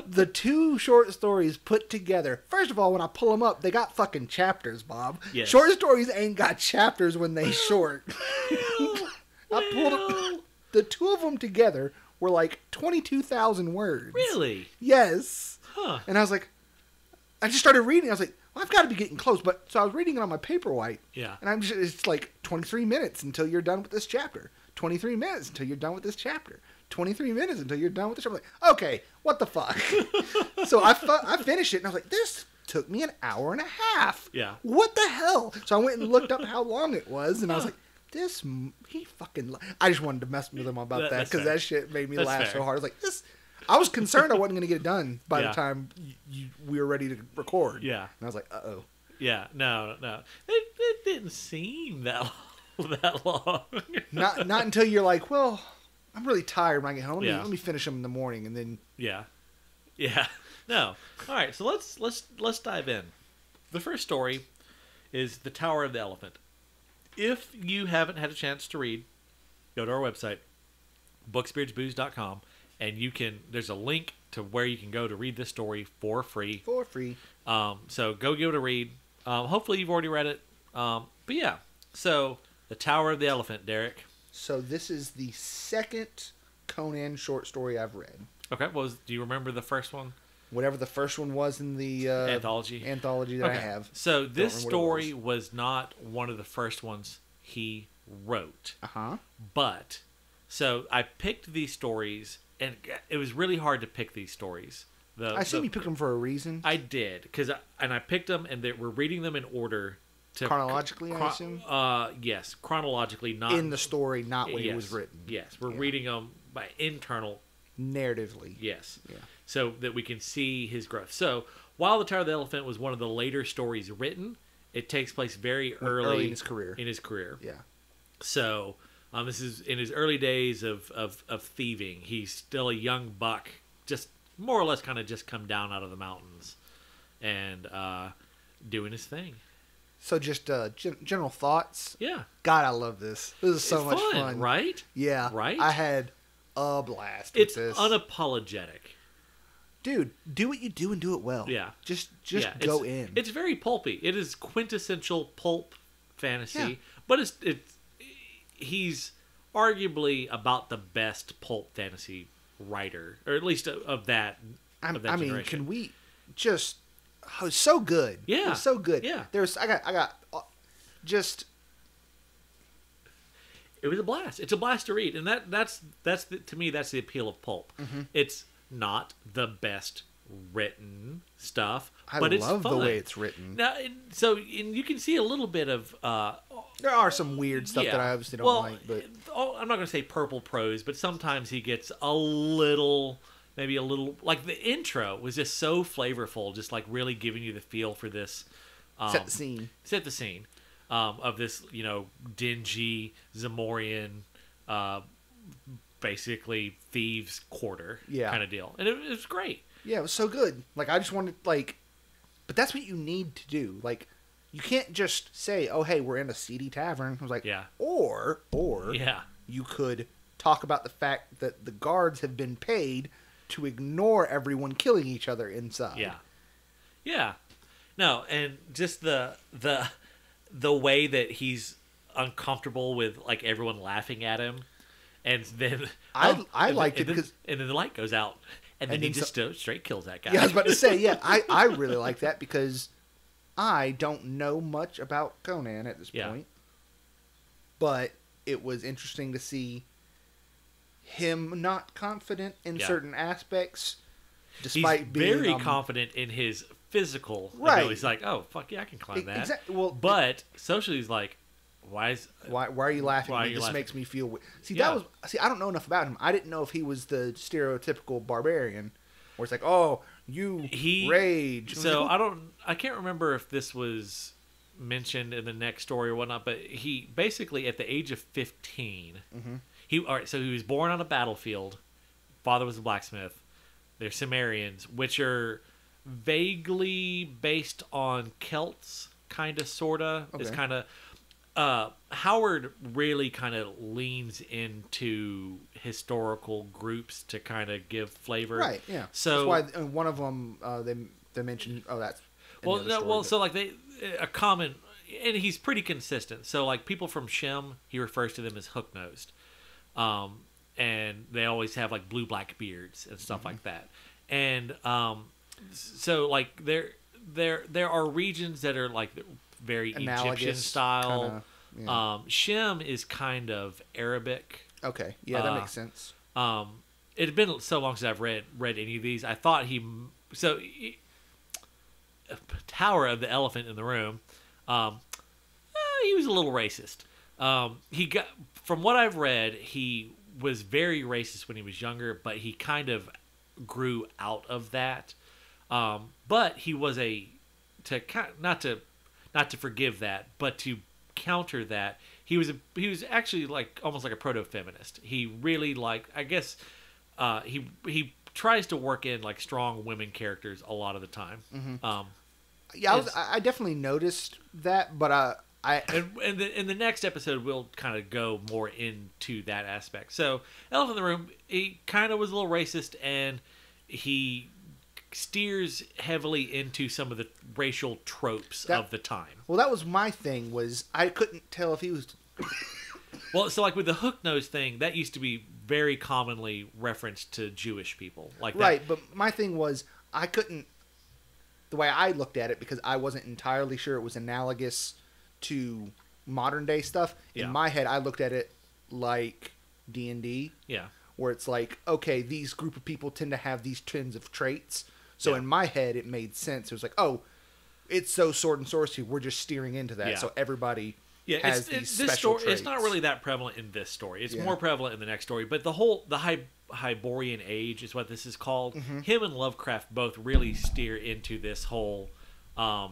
The 2 short stories put together. First of all, when I pull them up, they got fucking chapters, Bob. Yes. Short stories ain't got chapters when they short. I pulled up, the 2 of them together were like 22,000 words. Really? Yes. Huh. And I was like, I just started reading. I was like, well, I've got to be getting close. But so I was reading it on my Paperwhite. Yeah. And it's like 23 minutes until you're done with this chapter. 23 minutes until you're done with this chapter. 23 minutes until you're done with this chapter. I'm like, okay, what the fuck? So I finished it, and I was like, this took me an hour and a half. Yeah. What the hell? So I went and looked up how long it was, and I was like, I just wanted to mess with him about that because that shit made me laugh so hard. I was like, I was concerned I wasn't going to get it done by the time we were ready to record. Yeah. And I was like, uh-oh. Yeah, no. It didn't seem that long. Not until you're like, well, I'm really tired when I get home. Let me finish them in the morning, and then... Yeah. No. All right, so let's dive in. The first story is The Tower of the Elephant. If you haven't had a chance to read, go to our website, bookspiritsbooze.com, and there's a link to where you can go to read this story for free. For free. So go give it a read. Hopefully you've already read it. But yeah, so The Tower of the Elephant, Derek. So this is the second Conan short story I've read. Okay. Do you remember the first one? Whatever the first one was in the Anthology that I have. So this story was not one of the first ones he wrote. But so I picked these stories, and it was really hard to pick these stories. I assume you picked them for a reason. I did, and I picked them, and we're reading them in order. Chronologically, I assume? Yes, chronologically, not... In the story, not when it was written. Yes, we're reading them by internal... Narratively. Yes. Yeah. So that we can see his growth. So, while The Tower of the Elephant was one of the later stories written, it takes place very early in his career. Yeah. So, this is in his early days of thieving. He's still a young buck, just more or less kind of just come down out of the mountains and doing his thing. So just general thoughts. Yeah. God, I love this. This is so much fun. Right? Yeah. Right? I had a blast with this. It's unapologetic. Dude, do what you do and do it well. Yeah. Just go in. It's very pulpy. It is quintessential pulp fantasy, but he's arguably about the best pulp fantasy writer, or at least of that generation. Mean, can we just... Oh, it's so good. Yeah. It was so good. Yeah. I got just... It was a blast. It's a blast to read, and to me that's the appeal of pulp. Mm-hmm. It's not the best written stuff, but it's fun. I love the way it's written. Now, so you can see a little bit of... there are some weird stuff that I obviously don't like, but... I'm not going to say purple prose, but sometimes he gets a little... Maybe a little... Like, the intro was just so flavorful, just, like, really giving you the feel for this... Set the scene. Of this, dingy Zamorian, basically thieves' quarter kind of deal. And it was great. Yeah, it was so good. Like, I just wanted, like... But that's what you need to do. Like, you can't just say, oh, hey, we're in a seedy tavern. I was like, yeah. Or you could talk about the fact that the guards have been paid to ignore everyone killing each other inside. Yeah. Yeah. No, and just the way that he's uncomfortable with, like, everyone laughing at him, and then I liked it because and then the light goes out, and then he just straight kills that guy. Yeah, I was about to say, I really like that because I don't know much about Conan at this point, but it was interesting to see him not confident in certain aspects, despite he's being very confident in his physical ability. He's like, oh fuck yeah, I can climb that. Exactly. Well, but socially, he's like, why are you laughing at me? This makes me feel weird. I don't know enough about him. I didn't know if he was the stereotypical barbarian, where it's like, oh, rage. So I can't remember if this was mentioned in the next story or whatnot, but he basically at the age of 15, he was born on a battlefield. Father was a blacksmith. They're Cimmerians, which are vaguely based on Celts, kind of, sort of. Okay. It's kind of... Howard really kind of leans into historical groups to kind of give flavor. Right, yeah. So that's why one of them, they mentioned, that's... So like a common... And he's pretty consistent. So like people from Shem, he refers to them as hook-nosed. And they always have like blue-black beards and stuff like that. And so like there are regions that are like very analogous, Egyptian style. Shem is kind of Arabic. Okay, yeah, that makes sense. It had been so long since I've read any of these. I thought Tower of the Elephant in the Room. He was a little racist. From what I've read, he was very racist when he was younger, but he kind of grew out of that. But he was not to forgive that, but to counter that, he was actually like almost like a proto-feminist. He really he tries to work in like strong women characters a lot of the time. Mm-hmm. I definitely noticed that, but in the next episode we'll kind of go more into that aspect. So Elephant in the Room, he kind of was a little racist, and he steers heavily into some of the racial tropes of the time. Well, that was my thing, was I couldn't tell if he was Well, so like with the hook nose thing, that used to be very commonly referenced to Jewish people, like that. Right, but my thing was I couldn't. The way I looked at it, because I wasn't entirely sure it was analogous to modern day stuff. Yeah. In my head, I looked at it like D&D. Yeah. Where it's like, okay, these group of people tend to have these tons of traits. So in my head, it made sense. It was like, oh, it's so sword and sorcery. We're just steering into that. Yeah. So everybody it's has these this special story. traits. It's not really that prevalent in this story. It's Yeah. more prevalent in the next story. But the Hyborian Age is what this is called. Mm-hmm. Him and Lovecraft both really steer into this whole how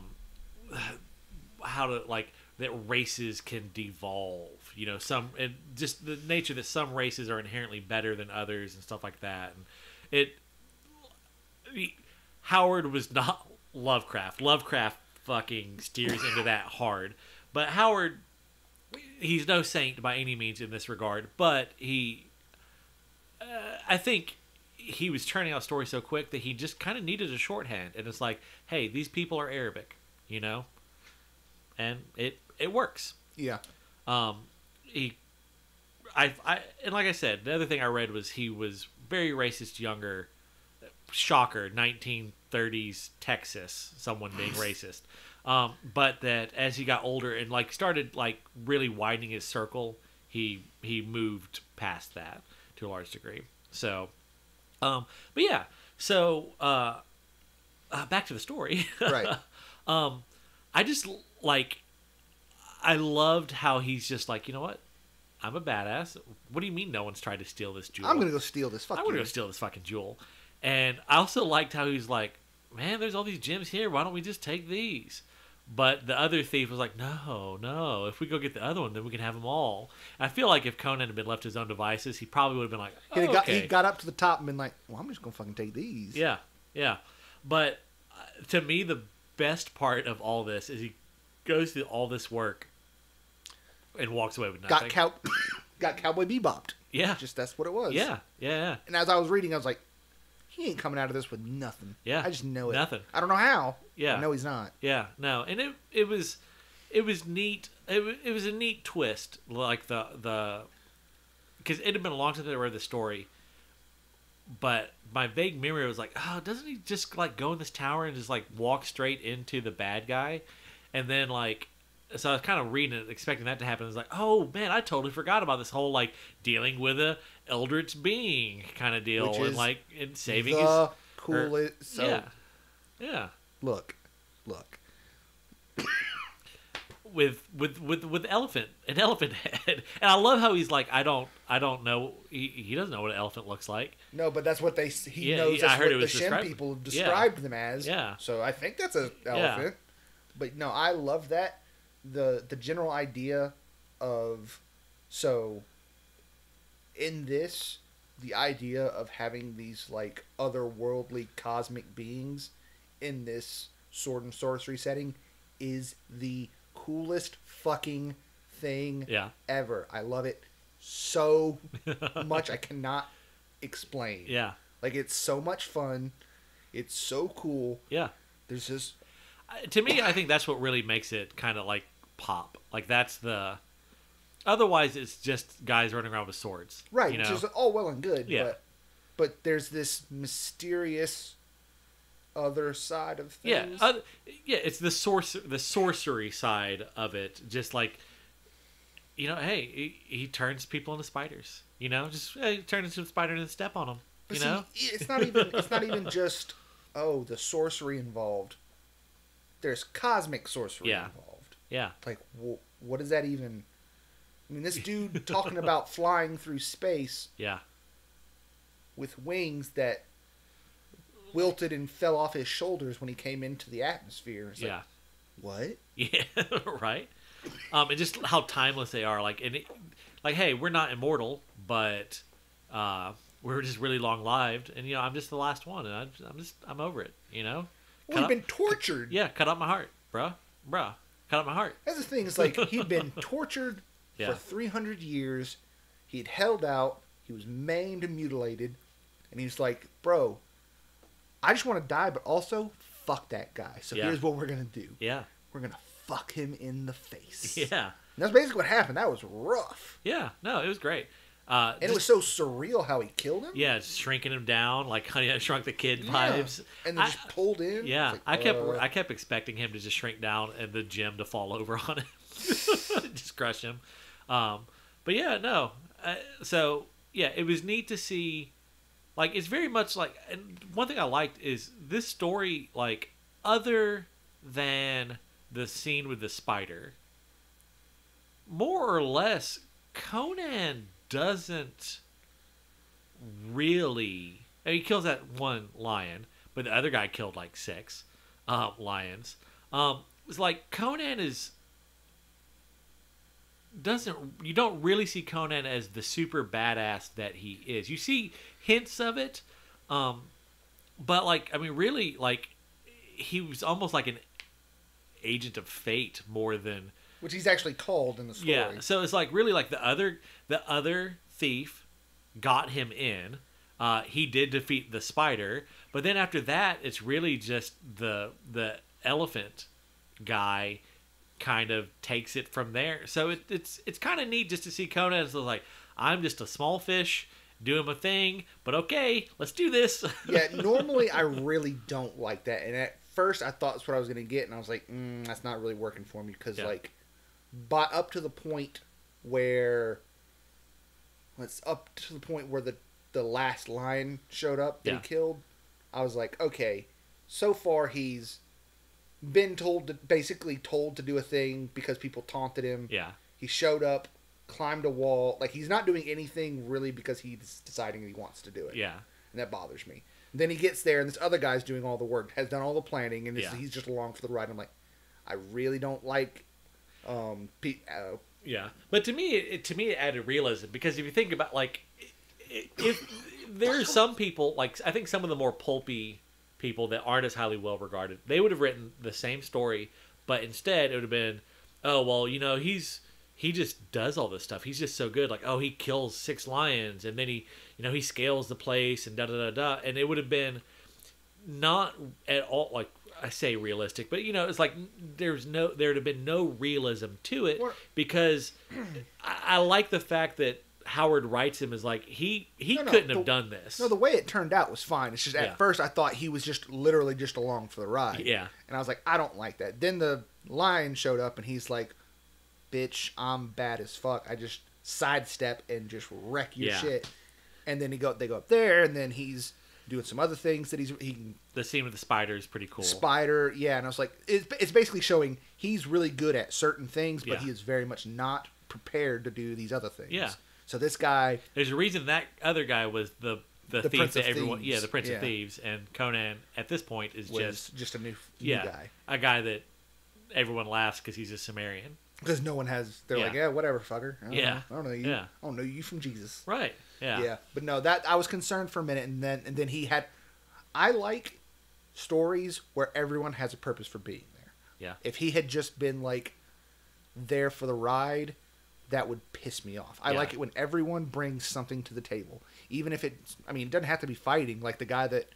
to like that races can devolve. You know, and just the nature that some races are inherently better than others and stuff like that. And Howard was not Lovecraft. Lovecraft fucking steers into that hard. But Howard, he's no saint by any means in this regard. But I think he was turning out stories so quick that he just kind of needed a shorthand. And it's like, hey, these people are Arabic, you know? And it works. Yeah. And like I said, the other thing I read was he was very racist younger. Shocker, 1930s Texas, someone being racist. But that as he got older and like started like really widening his circle, he moved past that to a large degree. So, but yeah. So back to the story. Right. I just like I loved how he's just like, you know what? I'm a badass. What do you mean no one's tried to steal this jewel? I'm going to go steal this. I'm going to go steal this fucking jewel. And I also liked how he's like, man, there's all these gems here. Why don't we just take these? But the other thief was like, no. If we go get the other one, then we can have them all. And I feel like if Conan had been left to his own devices, he probably would have been like, He got up to the top and been like, well, I'm just going to fucking take these. Yeah. But to me, the best part of all this is he goes through all this work and walks away with nothing. Got Cowboy Bebopped. Yeah. Just that's what it was. Yeah. And as I was reading, I was like, he ain't coming out of this with nothing. Yeah. I just know it. Nothing. I don't know how. Yeah. I know he's not. Yeah. No. And it was neat. It was a neat twist. Like the because it had been a long time that I read the story, but my vague memory was like, oh, doesn't he just like go in this tower and just like walk straight into the bad guy, and then like. So I was kind of reading it, expecting that to happen. I was like, oh, man, I totally forgot about this whole, like, dealing with a eldritch being kind of deal. Which and, is like, and saving the coolest. Yeah. Look. With an elephant head. And I love how he's like, I don't know. He doesn't know what an elephant looks like. No, but that's what he knows. That's what the Shem people described them as. Yeah. So I think that's an elephant. But no, I love that. The general idea of, so in this, the idea of having these like otherworldly cosmic beings in this sword and sorcery setting is the coolest fucking thing ever. I love it so much I cannot explain. Yeah. Like, it's so much fun. It's so cool. Yeah. There's just... To me, I think that's what really makes it kind of like pop. Like, that's the... Otherwise, it's just guys running around with swords. Right, you know? which is all well and good. Yeah. But there's this mysterious other side of things. Yeah, it's the sorcery side of it. Just like, you know, hey, he turns people into spiders. You know, just turn into a spider and step on them. But you know, it's not even just the sorcery involved. There's cosmic sorcery involved. Yeah. Like, what does that even? I mean, this dude talking about flying through space. Yeah. With wings that wilted and fell off his shoulders when he came into the atmosphere. It's like, what? Yeah, right. And just how timeless they are. Like, hey, we're not immortal, but we're just really long lived, and you know, I'm just the last one, and I'm over it. You know. Well, he'd been tortured. Cut out my heart, bruh. Cut out my heart. That's the thing. It's like he'd been tortured for 300 years. He'd held out. He was maimed and mutilated. And he's like, bro, I just want to die, but also fuck that guy. So here's what we're going to do. Yeah. We're going to fuck him in the face. Yeah. And that's basically what happened. That was rough. Yeah, no, it was great. And it was so surreal how he killed him. Yeah, shrinking him down like Honey I Shrunk the Kid vibes. And then just pulled in. Yeah, like, I kept expecting him to just shrink down and the gem to fall over on him, just crush him. But yeah, no. So yeah, it was neat to see. Like, it's very much like, and one thing I liked is this story. Like, other than the scene with the spider, more or less, Conan doesn't really. And he kills that one lion, but the other guy killed like 6 lions. It's like Conan you don't really see Conan as the super badass that he is. You see hints of it, but like, I mean, really, like, he was almost like an agent of fate more than. Which he's actually called in the story. Yeah, so it's like really like the other thief got him in. He did defeat the spider, but then after that, it's really just the elephant guy kind of takes it from there. So it's kind of neat just to see Conan as like, I'm just a small fish doing my thing, but okay, let's do this. Yeah, normally I really don't like that, and at first I thought that's what I was going to get, and I was like, that's not really working for me because like. But up to the point where the last lion showed up that he killed, I was like, okay, so far he's been basically told to do a thing because people taunted him. Yeah. He showed up, climbed a wall. Like, he's not doing anything really because he's deciding he wants to do it. Yeah. And that bothers me. And then he gets there and this other guy's doing all the work, has done all the planning, and he's just along for the ride. I'm like, I really don't like yeah, but to me it added realism, because if you think about, like, if there's some people, like, I think some of the more pulpy people that aren't as highly well regarded, they would have written the same story, but instead it would have been, oh well, he just does all this stuff, he's just so good, like, oh, he kills 6 lions and then he scales the place and da da da da, and it would have been not at all, like, I say realistic, but it's like there'd have been no realism to it, because I like the fact that Howard writes him as like he couldn't have done this. No, the way it turned out was fine. It's just at first I thought he was just literally just along for the ride. Yeah. And I was like, I don't like that. Then the lion showed up and he's like, bitch, I'm bad as fuck. I just sidestep and just wreck your shit. And then they go up there, and then he's doing some other things that the scene with the spider is pretty cool. Spider, yeah, and I was like, it's basically showing he's really good at certain things, but he is very much not prepared to do these other things. Yeah. So this guy, there's a reason that other guy was the thief that everyone, Thieves. the Prince of Thieves, and Conan at this point is just a new guy, a guy that everyone laughs because he's a Sumerian. Because no one has, they're like, yeah, whatever, fucker. I don't know you. Yeah. I don't know you from Jesus. Right. Yeah. Yeah. But no, that I was concerned for a minute, and then he had. I like stories where everyone has a purpose for being there. Yeah. If he had just been like there for the ride, that would piss me off. I like it when everyone brings something to the table, even if it doesn't have to be fighting. Like the guy that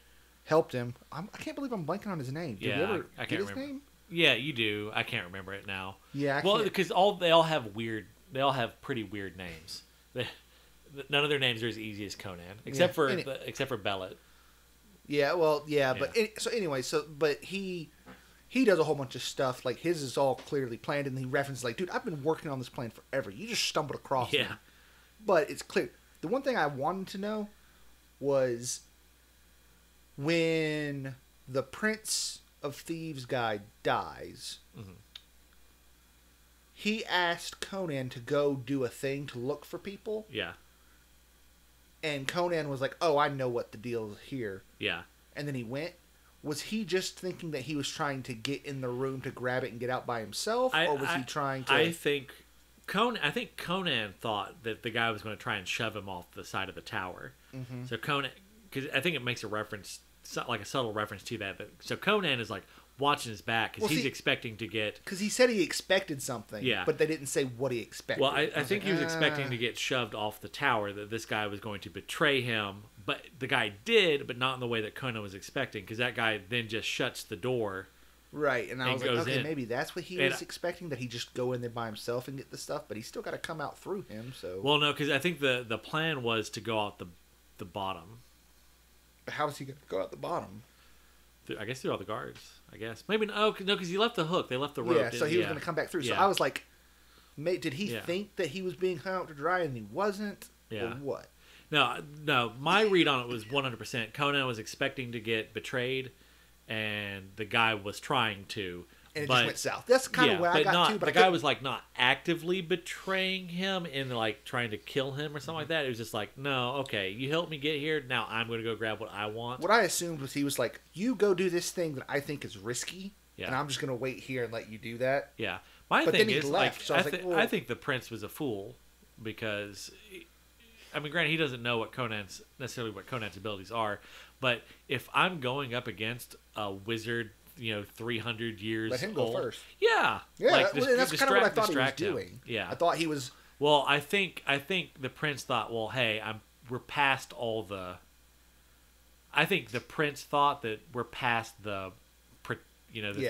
helped him. I can't believe I'm blanking on his name. Did you ever I can't get his remember. name? Yeah, you do. I can't remember it now. Yeah. Because they all have pretty weird names. None of their names are as easy as Conan, except for Bellet. Yeah, well, yeah, but but he does a whole bunch of stuff. Like, his is all clearly planned, and he references like, dude, I've been working on this plan forever. You just stumbled across me. But it's clear. The one thing I wanted to know was when the Prince of Thieves guy dies, he asked Conan to go do a thing to look for people. Yeah. And Conan was like, oh, I know what the deal is here. Yeah. And then he went. Was he just thinking that he was trying to get in the room to grab it and get out by himself? Or was he trying to... I think Conan thought that the guy was going to try and shove him off the side of the tower. Mm-hmm. So Conan... Because I think it makes a reference, like a subtle reference to that. But, so Conan is like watching his back because he's expecting to get... Because he said he expected something, but they didn't say what he expected. Well, I think he was expecting to get shoved off the tower, that this guy was going to betray him, but the guy did, but not in the way that Conan was expecting, because that guy then just shuts the door Right, and I was like, okay, in. maybe that's what he was expecting, that he just go in there by himself and get the stuff, but he's still got to come out through him. So well, no, because I think the plan was to go out the bottom. How is he going to go out the bottom? I guess through all the guards. I guess maybe no, because he left the hook. They left the rope. Yeah, so he was going to come back through. So I was like, did he think that he was being hung out to dry and he wasn't? Yeah. Or what? No. My read on it was 100%. Conan was expecting to get betrayed, and the guy was trying to. And it just went south. That's kind of where I got to. But the guy was like not actively betraying him and like trying to kill him or something like that. It was just like, no, okay, you helped me get here. Now I'm going to go grab what I want. What I assumed was he was like, you go do this thing that I think is risky, and I'm just going to wait here and let you do that. Yeah. My but thing then he is, left, like, so I think the prince was a fool because, I mean, granted, he doesn't know necessarily what Conan's abilities are, but if I'm going up against a wizard, 300 years let him go old, first. Yeah, like, that's kind of what I thought he was doing. Him. Yeah, I thought he was. Well, I think the prince thought, well, hey, we're past all the. I think the prince thought that we're past the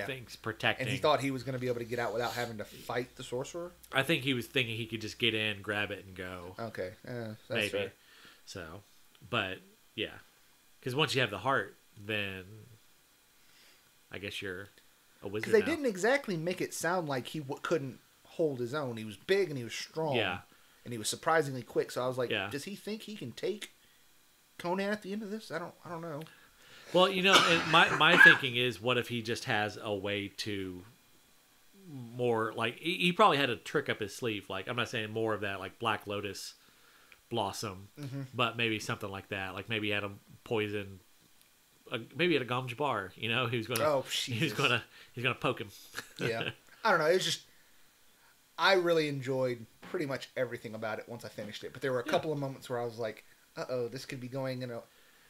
things protecting. And he thought he was going to be able to get out without having to fight the sorcerer? I think he was thinking he could just get in, grab it, and go. Okay. That's maybe. Fair. So, but, yeah. Because once you have the heart, then I guess you're a wizard. Because they didn't exactly make it sound like he couldn't hold his own. He was big and he was strong. Yeah. And he was surprisingly quick. So I was like, yeah. Does he think he can take Conan at the end of this? I don't know. Well, my thinking is, what if he just has a way to more, like, he probably had a trick up his sleeve. Like, I'm not saying more of that, like, Black Lotus blossom, but maybe something like that. Like, maybe he had a poison, maybe he had a Gom Jabbar, he was going to, he's going to poke him. Yeah. I don't know. It was just, I really enjoyed pretty much everything about it once I finished it. But there were a couple of moments where I was like, this could be going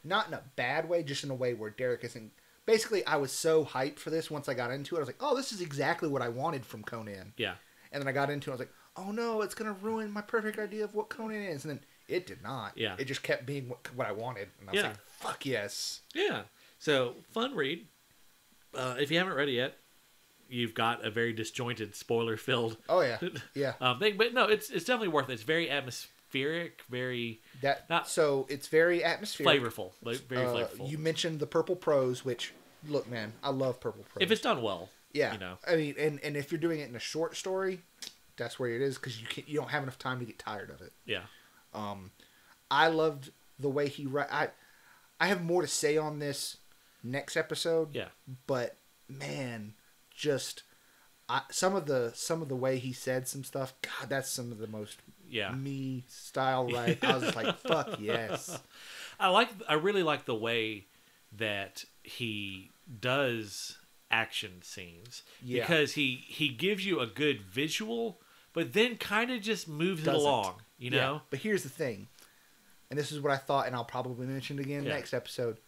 not in a bad way, just in a way where Derek isn't. Basically, I was so hyped for this once I got into it. I was like, oh, this is exactly what I wanted from Conan. Yeah. And then I got into it. I was like, oh no, it's going to ruin my perfect idea of what Conan is. And then it did not. Yeah. It just kept being what I wanted. And I was like, fuck yes. Yeah. So, fun read. If you haven't read it yet, you've got a very disjointed, spoiler-filled. Oh, yeah. Yeah. Thing. But no, it's definitely worth it. It's very atmospheric, very... So it's very atmospheric. Flavorful. Very flavorful. You mentioned the purple prose, which, look, man, I love purple prose. If it's done well. Yeah. I mean, and if you're doing it in a short story, that's where it is, because you don't have enough time to get tired of it. Yeah. I loved the way he I have more to say on this next episode. Yeah. But, man, just... some of the way he said some stuff, God, that's some of the most me style, right? I was just like, fuck yes. I really like the way that he does action scenes, because he gives you a good visual, but then kind of just moves it along, Yeah. But here's the thing, and this is what I thought, and I'll probably mention it again next episode.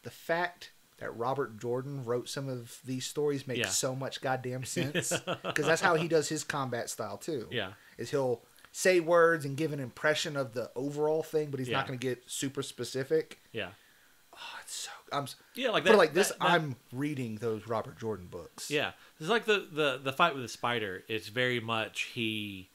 The fact that Robert Jordan wrote some of these stories makes so much goddamn sense, because that's how he does his combat style too. Yeah, is he'll say words and give an impression of the overall thing, but he's not going to get super specific. Yeah. Oh, it's so. Like that. Like this, I'm reading those Robert Jordan books. Yeah, it's like the fight with the spider. It's very much he.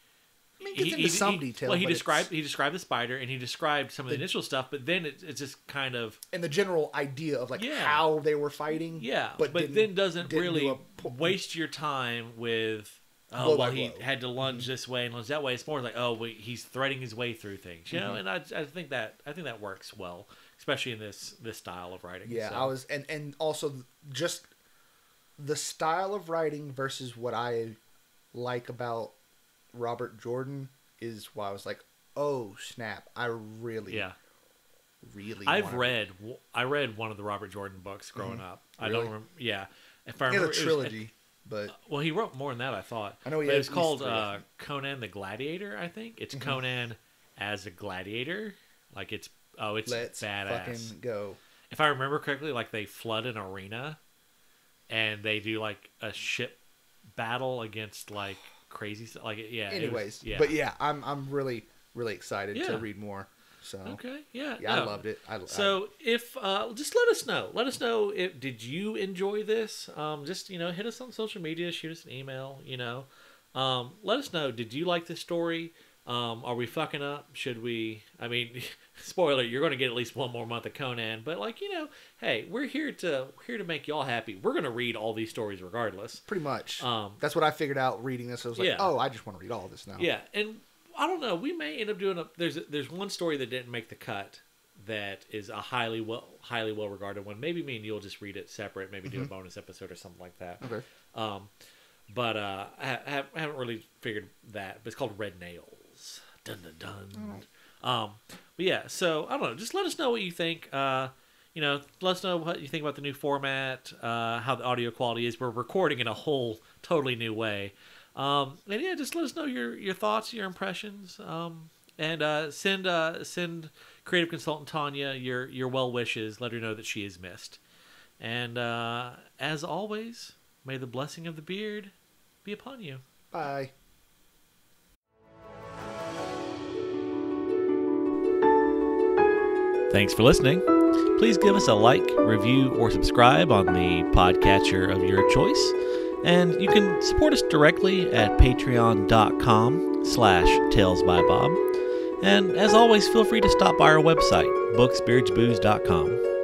I mean, gets into some detail. Well, he described the spider, and he described some of the initial stuff, but then it's just kind of... And the general idea of how they were fighting. Yeah, but then doesn't really waste your time with, he had to lunge this way and lunge that way. It's more like, he's threading his way through things, and I think that works well, especially in this style of writing. Yeah, so. I was, and also just the style of writing versus what I like about Robert Jordan is why I was like, oh snap, I really I read one of the Robert Jordan books growing up. Really? I don't remember. Yeah, if I he remember, had a trilogy, but he wrote more than that. I thought. I know he had. It was called Conan the Gladiator. I think it's Conan as a gladiator. Like it's Let's badass. Fucking go. If I remember correctly, like they flood an arena, and they do like a ship battle against like crazy stuff. Like Anyways, but I'm really excited to read more. So okay, yeah, I no. loved it. So if just let us know if did you enjoy this? Just hit us on social media, shoot us an email. Let us know. Did you like this story? Are we fucking up? Should we? I mean, spoiler, you're going to get at least one more month of Conan. But hey, we're here to make y'all happy. We're going to read all these stories regardless. Pretty much. That's what I figured out reading this. I was like, oh, I just want to read all this now. Yeah, and I don't know. We may end up doing there's one story that didn't make the cut that is a highly well regarded one. Maybe me and you'll just read it separate. Maybe do a bonus episode or something like that. Okay. But I haven't really figured that. But it's called Red Nails. Dun dun dun. But yeah, so I don't know. Just let us know what you think. Let us know what you think about the new format, how the audio quality is. We're recording in a whole totally new way. And yeah, just let us know your thoughts, your impressions. And send creative consultant Tanya your well wishes. Let her know that she is missed. And as always, may the blessing of the beard be upon you. Bye. Thanks for listening. Please give us a like, review, or subscribe on the podcatcher of your choice. And you can support us directly at patreon.com/talesbybob. And as always, feel free to stop by our website, booksbeardsbooze.com.